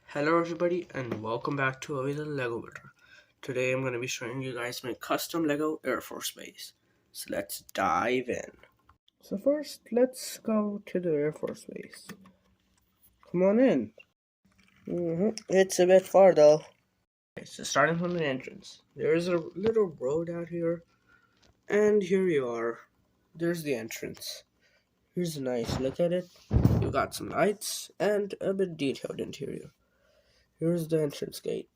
Hello everybody and welcome back to a little Lego builder. Today I'm going to be showing you guys my custom Lego Air Force Base. So let's dive in. So first let's go to the Air Force Base. Come on in. It's a bit far though. Okay, so starting from the entrance, there is a little road out here, and here you are. There's the entrance. Here's a nice look at it. You got some lights and a bit detailed interior. Here's the entrance gate.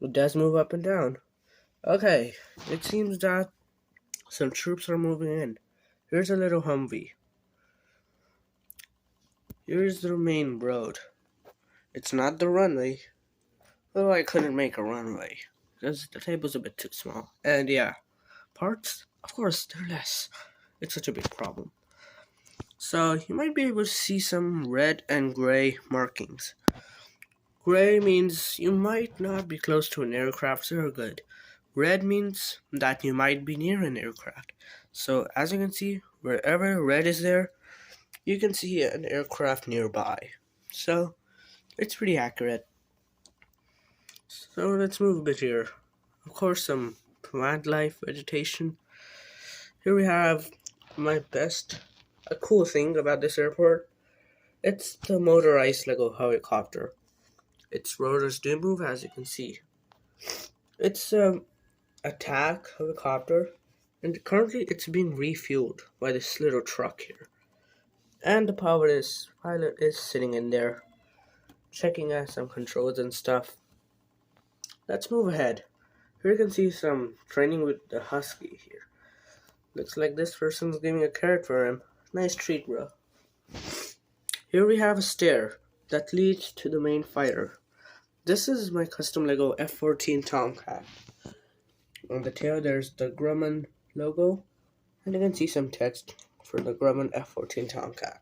It does move up and down. Okay, it seems that some troops are moving in. Here's a little Humvee. Here's the main road. It's not the runway. Oh, I couldn't make a runway because the table's a bit too small. And yeah, parts, of course, they're less. It's such a big problem. So you might be able to see some red and gray markings. Gray means you might not be close to an aircraft, so you're good. Red means that you might be near an aircraft. So as you can see, wherever red is there, you can see an aircraft nearby. So it's pretty accurate. So let's move a bit here. Of course, some plant life, vegetation. Here we have a cool thing about this airport. It's the motorized Lego helicopter. Its rotors do move, as you can see. It's a attack helicopter, and currently it's being refueled by this little truck here. And the pilot is sitting in there, checking out some controls and stuff. Let's move ahead. Here you can see some training with the Husky here. Looks like this person's giving a carrot for him. Nice treat, bro. Here we have a stair that leads to the main fighter. This is my custom Lego F-14 Tomcat. On the tail there's the Grumman logo, and you can see some text for the Grumman F-14 Tomcat.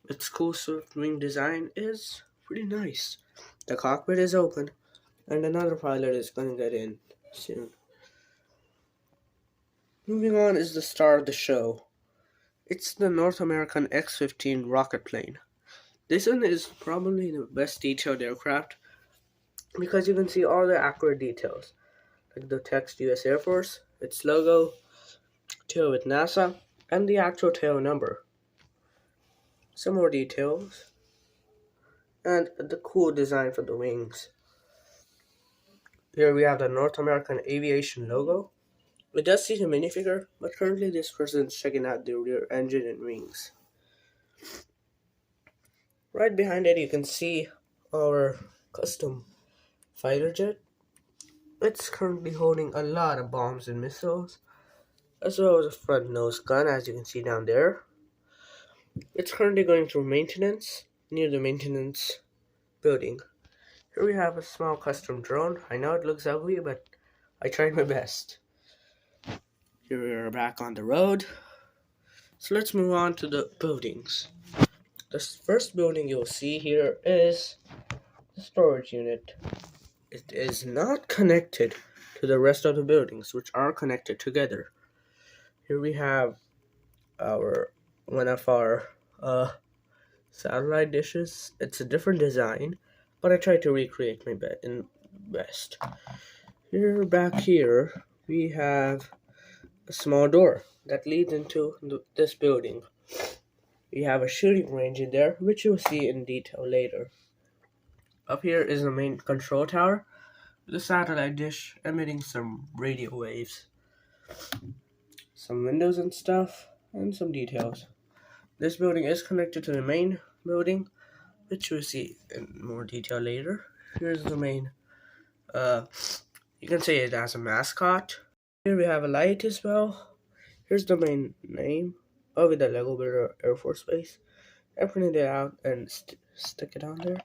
Its cool swift wing design is pretty nice. The cockpit is open, and another pilot is going to get in soon. Moving on is the star of the show. It's the North American X-15 rocket plane. This one is probably the best detailed aircraft because you can see all the accurate details, like the text US Air Force, its logo, tail with NASA, and the actual tail number. Some more details, and the cool design for the wings. Here we have the North American Aviation logo. It does see the minifigure, but currently this person is checking out the rear engine and wings. Right behind it you can see our custom fighter jet. It's currently holding a lot of bombs and missiles, as well as a front nose gun, as you can see down there. It's currently going through maintenance near the maintenance building. Here we have a small custom drone. I know it looks ugly, but I tried my best. Here we are back on the road. So let's move on to the buildings. The first building you'll see here is the storage unit. It is not connected to the rest of the buildings, which are connected together. Here we have one of our satellite dishes. It's a different design, but I tried to recreate my best. Back here, we have a small door that leads into this building. We have a shooting range in there, which you'll see in detail later. Up here is the main control tower, with a satellite dish emitting some radio waves. Some windows and stuff, and some details. This building is connected to the main building, which you'll see in more detail later. Here's the main, you can say it as a mascot. Here we have a light as well. Here's the main name of the Lego Builder Air Force Base. I printed it out and stick it on there.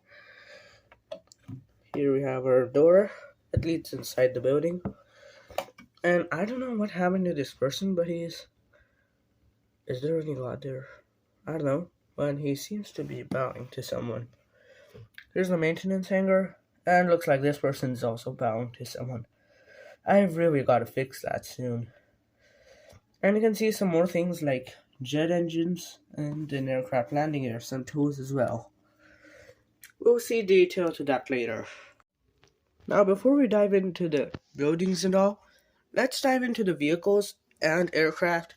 Here we have our door that leads inside the building. And I don't know what happened to this person, but is there any God there? I don't know, but he seems to be bowing to someone. Here's the maintenance hangar, and looks like this person is also bowing to someone. I've really got to fix that soon. And you can see some more things like jet engines and an aircraft landing gear, some tools as well. We'll see detail to that later. Now before we dive into the buildings and all, let's dive into the vehicles and aircraft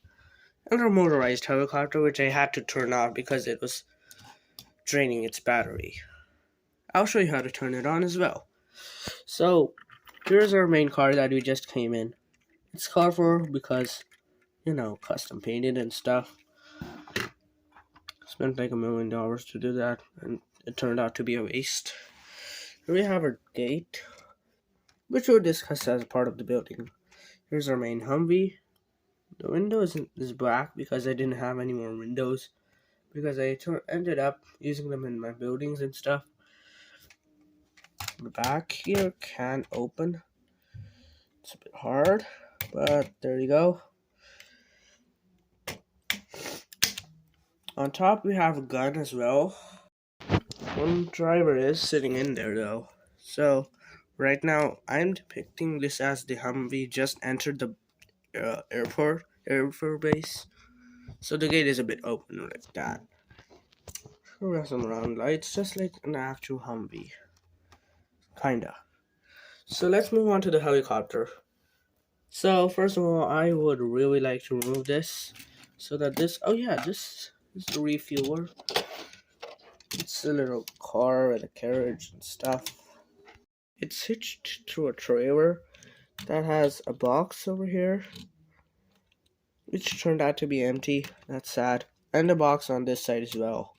and our motorized helicopter, which I had to turn off because it was draining its battery. I'll show you how to turn it on as well. So here's our main car that we just came in. It's colorful because, you know, custom painted and stuff. Spent like $1 million to do that, and it turned out to be a waste. Here we have our gate, which we'll discuss as part of the building. Here's our main Humvee. The window is black because I didn't have any more windows, because I ended up using them in my buildings and stuff. The back here can't open. It's a bit hard, but there you go. On top we have a gun as well. One driver is sitting in there though. So right now I'm depicting this as the Humvee just entered the airport base. So the gate is a bit open like that. Here we have some round lights, just like an actual Humvee. Kinda. So let's move on to the helicopter. So first of all, I would really like to remove this so that this, oh yeah, this is the refueler. It's a little car with a carriage and stuff. It's hitched to a trailer that has a box over here, which turned out to be empty. That's sad. And a box on this side as well,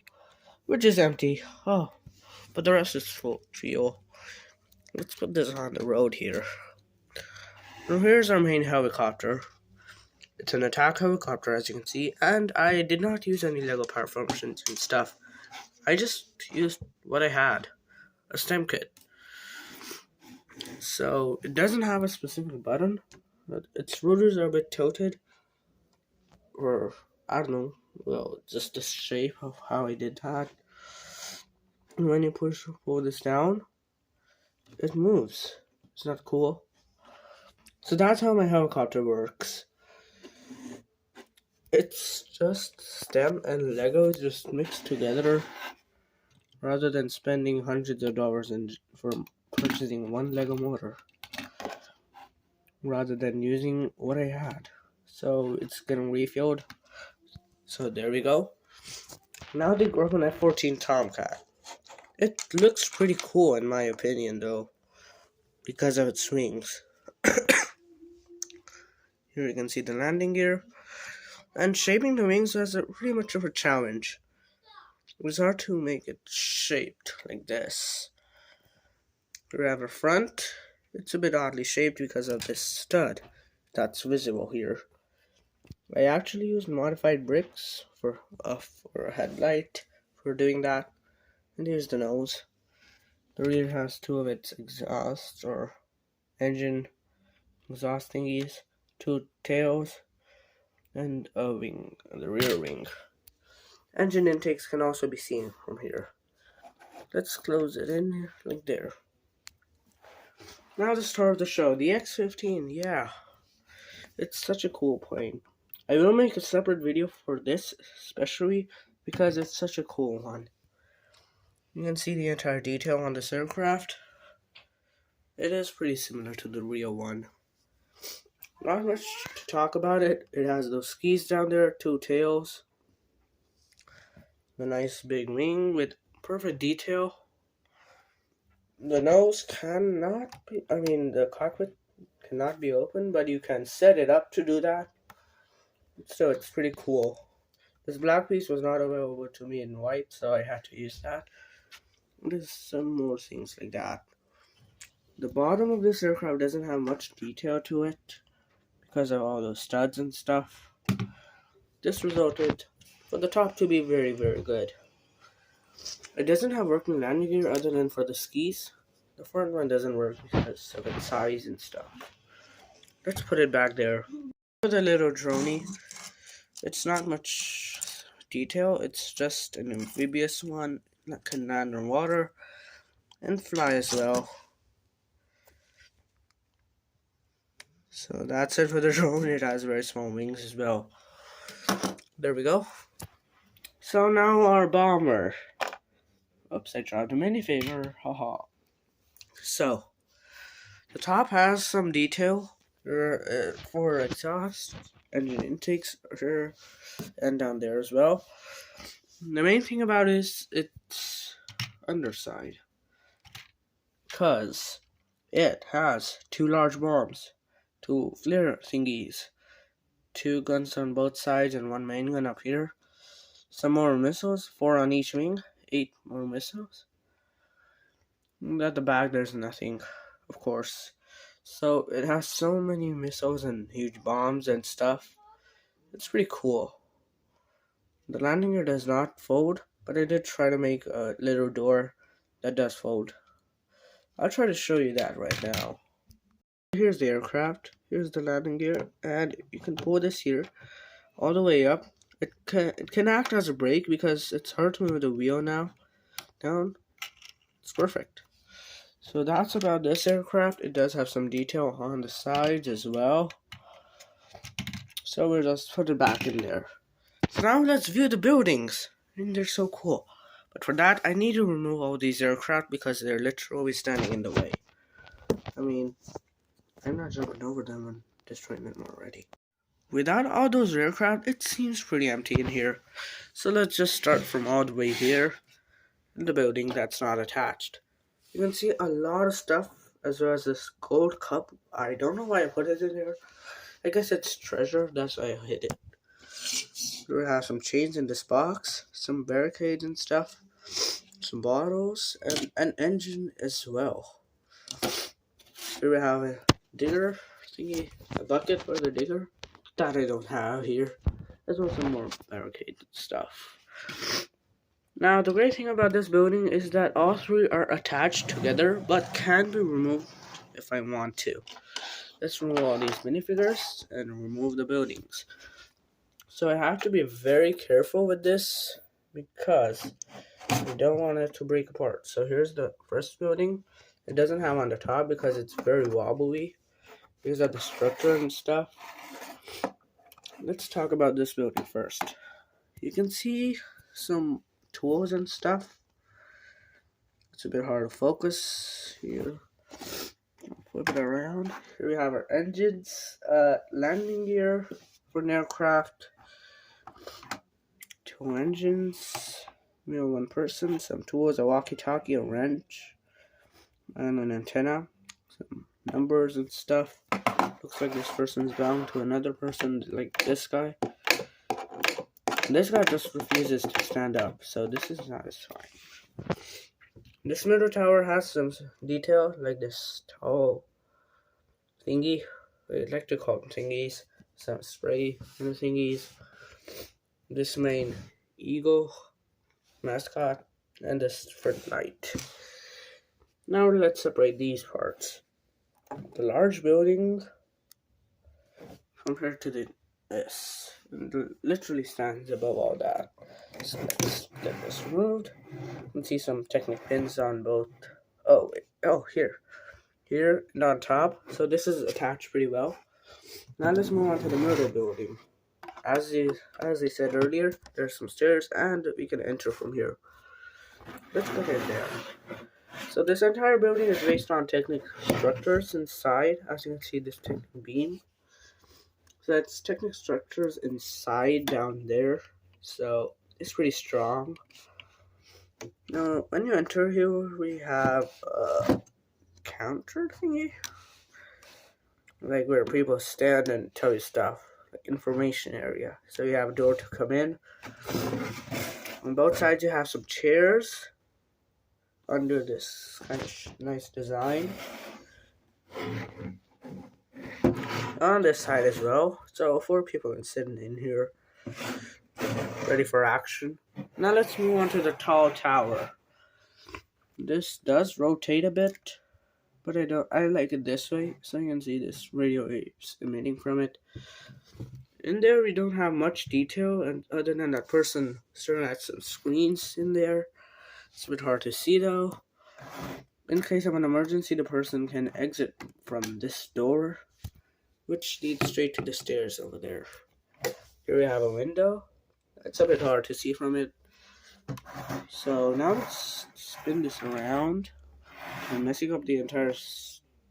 which is empty. Oh, but the rest is full fuel. Let's put this on the road here. Now here's our main helicopter. It's an attack helicopter, as you can see, and I did not use any Lego power functions and stuff. I just used what I had, a stem kit. So it doesn't have a specific button, but its rotors are a bit tilted, or I don't know, well, just the shape of how I did that. And when you pull this down, it moves. It's not cool. So that's how my helicopter works. It's just stem and Lego just mixed together, rather than spending hundreds of dollars for purchasing one Lego motor, rather than using what I had. So it's getting refilled. So there we go. Now they work on F-14 Tomcat. It looks pretty cool in my opinion though, because of its wings. Here you can see the landing gear. And shaping the wings was pretty much of a challenge. It was hard to make it shaped like this. We have a front. It's a bit oddly shaped because of this stud that's visible here. I actually used modified bricks for a headlight for doing that. And here's the nose. The rear has two of its exhaust or engine exhaust thingies, two tails, and a wing, the rear wing. Engine intakes can also be seen from here. Let's close it in like there. Now the star of the show, the X-15. Yeah, it's such a cool plane. I will make a separate video for this, especially because it's such a cool one. You can see the entire detail on this aircraft. It is pretty similar to the real one. Not much to talk about it. It has those skis down there, two tails, the nice big wing with perfect detail. The nose cannot be, the cockpit cannot be open, but you can set it up to do that. So it's pretty cool. This black piece was not available to me in white, so I had to use that. There's some more things like that. The bottom of this aircraft doesn't have much detail to it, because of all those studs and stuff. This resulted for the top to be very, very good. It doesn't have working landing gear other than for the skis. The front one doesn't work because of its size and stuff. Let's put it back there. For the little droney, it's not much detail. It's just an amphibious one that can land on water and fly as well. So that's it for the drone. It has very small wings as well. There we go. So now our bomber. Oops, I dropped him any favor. Haha. So the top has some detail for exhaust, engine intakes, and down there as well. The main thing about it is its underside, cause it has 2 large bombs, 2 flare thingies, 2 guns on both sides, and 1 main gun up here. Some more missiles, 4 on each wing, 8 more missiles. And at the back, there's nothing, of course. So it has so many missiles and huge bombs and stuff. It's pretty cool. The landing gear does not fold, but I did try to make a little door that does fold. I'll try to show you that right now. Here's the aircraft, here's the landing gear, and you can pull this here all the way up. It can act as a brake because it's hard to move the wheel now. Down. It's perfect. So that's about this aircraft. It does have some detail on the sides as well. So we'll just put it back in there. So now let's view the buildings. And they're so cool. But for that, I need to remove all these aircraft because they're literally standing in the way. I mean, I'm not jumping over them and destroying them already. Without all those aircraft, it seems pretty empty in here. So let's just start from all the way here in the building that's not attached. You can see a lot of stuff, as well as this gold cup. I don't know why I put it in here. I guess it's treasure, that's why I hid it. We have some chains in this box, some barricades and stuff, some bottles, and an engine as well. Here we have a digger thingy, a bucket for the digger that I don't have here, as well as some more barricades and stuff. Now, the great thing about this building is that all 3 are attached together, but can be removed if I want to. Let's remove all these minifigures and remove the buildings. So I have to be very careful with this because we don't want it to break apart. So here's the first building. It doesn't have on the top because it's very wobbly because of the structure and stuff. Let's talk about this building first. You can see some tools and stuff. It's a bit hard to focus here. Flip it around. Here we have our engines, landing gear for an aircraft, 2 engines, 1 person, some tools, a walkie-talkie, a wrench, and an antenna, some numbers and stuff. Looks like this person's bound to another person, like this guy. This guy just refuses to stand up, so this is satisfying. This middle tower has some detail, like this tall thingy. I like to call them thingies. Some spray in the thingies. This main eagle mascot, and this front light. Now let's separate these parts. The large building compared to this. It literally stands above all that. So let's get this removed. You can see some Technic pins on both. Oh, wait. Oh, here and on top. So this is attached pretty well. Now let's move on to the middle building. As I said earlier, there's some stairs and we can enter from here. Let's go ahead there. So this entire building is based on Technic structures inside. As you can see, this Technic beam. So that's Technic structures inside down there. So it's pretty strong. Now, when you enter here, we have a counter thingy, like where people stand and tell you stuff, like information area. So you have a door to come in. On both sides, you have some chairs under this kind of nice design. on this side as well. So 4 people can sit in here, ready for action. Now let's move on to the tall tower. This does rotate a bit, but I like it this way, so you can see this radio waves emitting from it. In there we don't have much detail, and other than that person staring at some screens in there. It's a bit hard to see though. In case of an emergency, the person can exit from this door, which leads straight to the stairs over there. Here we have a window. It's a bit hard to see from it. So now let's spin this around. I'm messing up the entire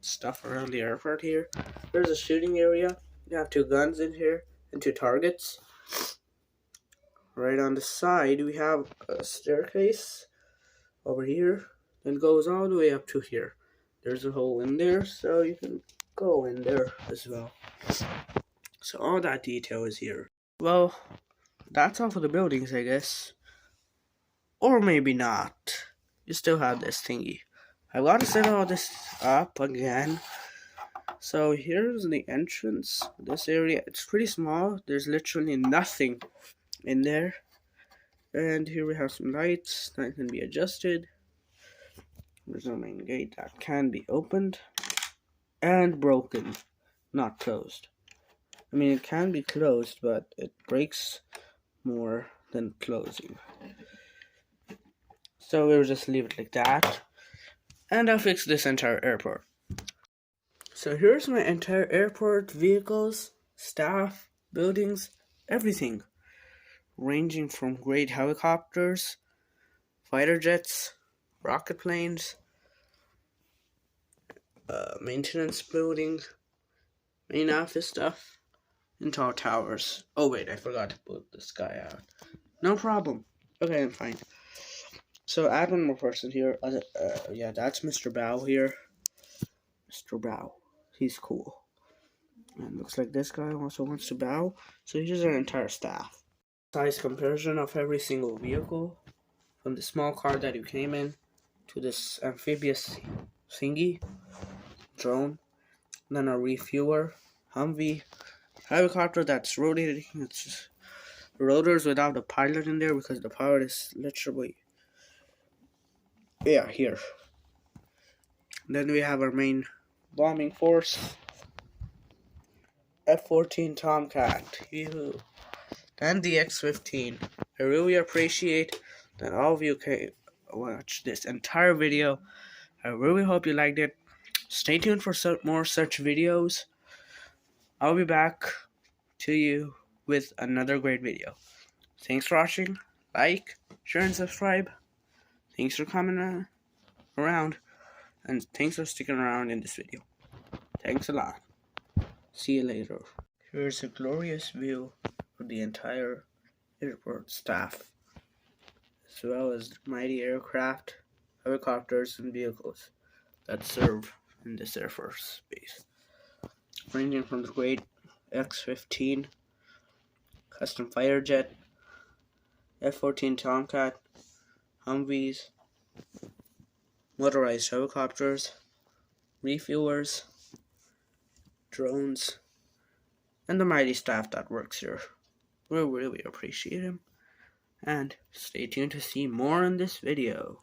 stuff around the airport here. There's a shooting area. You have 2 guns in here and 2 targets. Right on the side we have a staircase over here. Then goes all the way up to here. There's a hole in there, so you can go in there as well. So all that detail is here. Well, that's all for the buildings, I guess. Or maybe not. You still have this thingy. I gotta set all this up again. So here's the entrance. This area, it's pretty small. There's literally nothing in there. And here we have some lights that can be adjusted. There's a main gate that can be opened and broken, not closed. I mean, it can be closed, but it breaks more than closing. So we'll just leave it like that. And I'll fix this entire airport. So here's my entire airport, vehicles, staff, buildings, everything. Ranging from great helicopters, fighter jets, rocket planes, maintenance building, main office stuff, and tall towers. Oh wait, I forgot to put this guy out. No problem. Okay, I'm fine. So add one more person here. Yeah, that's Mr. Bow here. Mr. Bow. He's cool. And looks like this guy also wants to bow. So here's our entire staff. Size comparison of every single vehicle. From the small car that you came in to this amphibious thingy, drone, then a refueler, Humvee, helicopter that's rotating its rotors without a pilot in there because the pilot is literally, yeah, here. Then we have our main bombing force, F-14 Tomcat, yoo-hoo. Then the X-15. I really appreciate that all of you can watch this entire video. I really hope you liked it. Stay tuned for more such videos. I'll be back to you with another great video. Thanks for watching. Like, share, and subscribe. Thanks for coming around. And thanks for sticking around in this video. Thanks a lot. See you later. Here's a glorious view of the entire airport staff, as well as mighty aircraft, helicopters, and vehicles that serve in this Air Force base, ranging from the great X-15 custom fighter jet, F-14 Tomcat, Humvees, motorized helicopters, refuelers, drones, and the mighty staff that works here. We really appreciate him. And stay tuned to see more in this video.